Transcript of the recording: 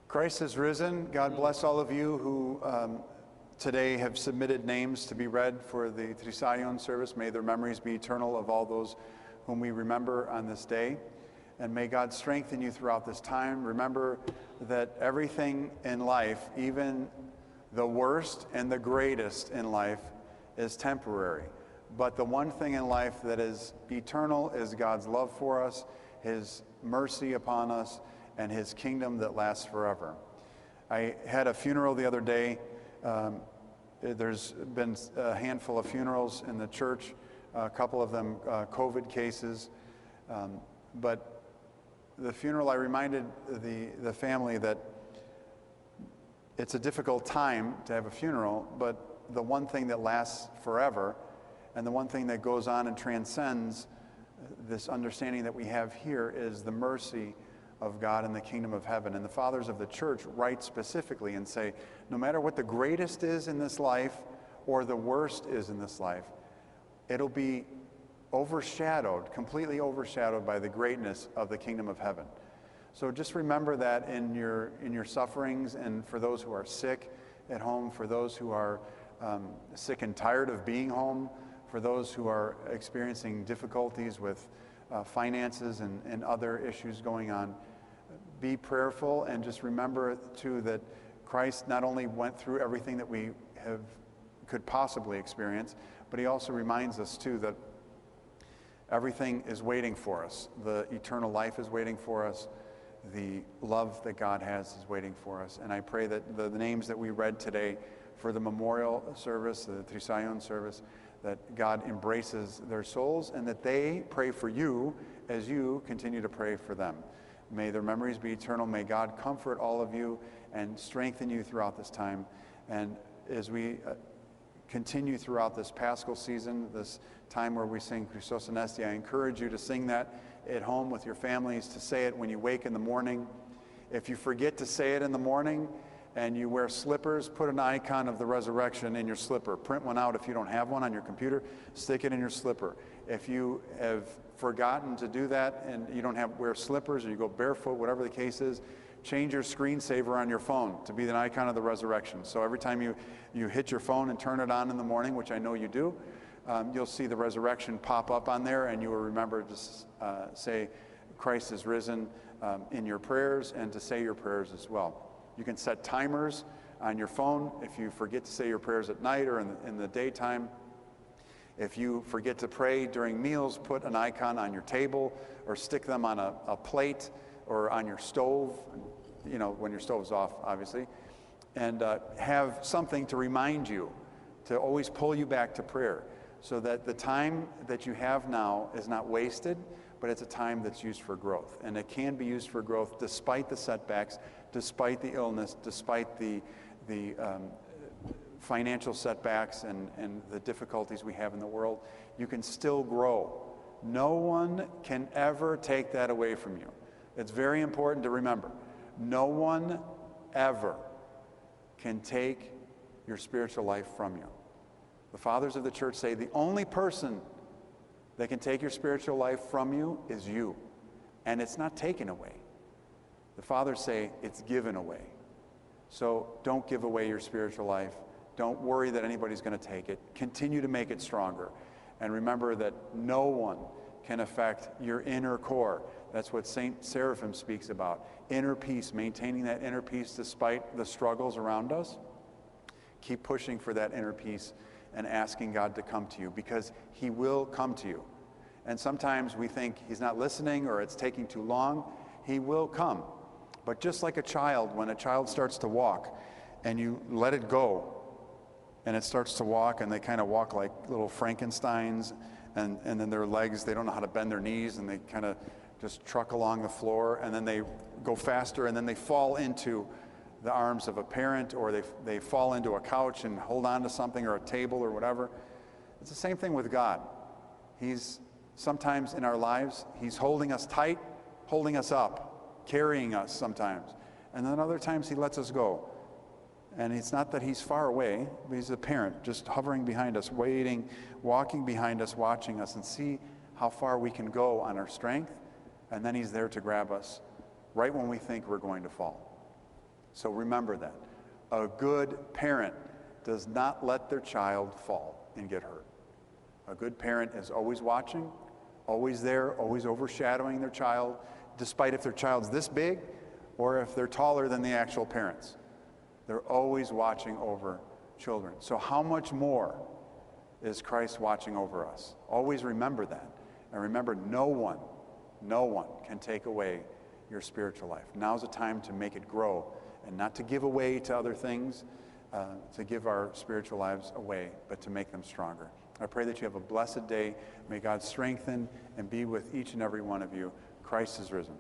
Christ is risen. God bless all of you who today have submitted names to be read for the Trisagion service. May their memories be eternal of all those whom we remember on this day. And may God strengthen you throughout this time. Remember that everything in life, even the worst and the greatest in life, is temporary. But the one thing in life that is eternal is God's love for us, His mercy upon us, and His kingdom that lasts forever. I had a funeral the other day. There's been a handful of funerals in the church, a couple of them COVID cases. But the funeral, I reminded the family that it's a difficult time to have a funeral, but the one thing that lasts forever and the one thing that goes on and transcends this understanding that we have here is the mercy of God in the kingdom of heaven. And the fathers of the church write specifically and say, no matter what the greatest is in this life or the worst is in this life, it'll be overshadowed, completely overshadowed by the greatness of the kingdom of heaven. So just remember that in your sufferings, and for those who are sick at home, for those who are sick and tired of being home, for those who are experiencing difficulties with finances and other issues going on. Be prayerful, and just remember too that Christ not only went through everything that we could possibly experience, but He also reminds us too that everything is waiting for us. The eternal life is waiting for us. The love that God has is waiting for us. And I pray that the names that we read today for the memorial service, the Trisagion service, that God embraces their souls and that they pray for you as you continue to pray for them. May their memories be eternal. May God comfort all of you and strengthen you throughout this time. And as we continue throughout this Paschal season, this time where we sing Christos Anesti, I encourage you to sing that at home with your families, to say it when you wake in the morning. If you forget to say it in the morning and you wear slippers, put an icon of the resurrection in your slipper. Print one out if you don't have one on your computer. Stick it in your slipper. If you have forgotten to do that and you don't wear slippers, or you go barefoot, whatever the case is, change your screensaver on your phone to be the icon of the resurrection. So every time you hit your phone and turn it on in the morning, which I know you do, you'll see the resurrection pop up on there, and you will remember to say Christ is risen in your prayers, and to say your prayers as well. You can set timers on your phone if you forget to say your prayers at night or in the daytime. If you forget to pray during meals, put an icon on your table or stick them on a plate or on your stove, when your stove is off, obviously, and have something to remind you, to always pull you back to prayer, so that the time that you have now is not wasted, but it's a time that's used for growth. And it can be used for growth despite the setbacks, despite the illness, despite the financial setbacks and the difficulties we have in the world. You can still grow. No one can ever take that away from you. It's very important to remember. No one ever can take your spiritual life from you. The fathers of the church say the only person that can take your spiritual life from you is you. And it's not taken away. The fathers say it's given away. So don't give away your spiritual life. Don't worry that anybody's going to take it. Continue to make it stronger. And remember that no one can affect your inner core. That's what St. Seraphim speaks about. Inner peace, maintaining that inner peace despite the struggles around us. Keep pushing for that inner peace and asking God to come to you, because He will come to you. And sometimes we think He's not listening or it's taking too long. He will come. But just like a child, when a child starts to walk and you let it go and it starts to walk, and they kind of walk like little Frankensteins, and then their legs, they don't know how to bend their knees, and they kind of just truck along the floor, and then they go faster, and then they fall into the arms of a parent, or they fall into a couch and hold on to something, or a table, or whatever. It's the same thing with God. He's sometimes in our lives, He's holding us tight, holding us up, carrying us sometimes. And then other times He lets us go. And it's not that He's far away, but He's a parent just hovering behind us, waiting, walking behind us, watching us, and see how far we can go on our strength. And then He's there to grab us right when we think we're going to fall. So remember that. A good parent does not let their child fall and get hurt. A good parent is always watching, always there, always overshadowing their child, despite if their child's this big or if they're taller than the actual parents. They're always watching over children. So how much more is Christ watching over us? Always remember that. And remember, no one can take away your spiritual life. Now's the time to make it grow and not to give away to other things, to give our spiritual lives away, but to make them stronger. I pray that you have a blessed day. May God strengthen and be with each and every one of you. Christ is risen.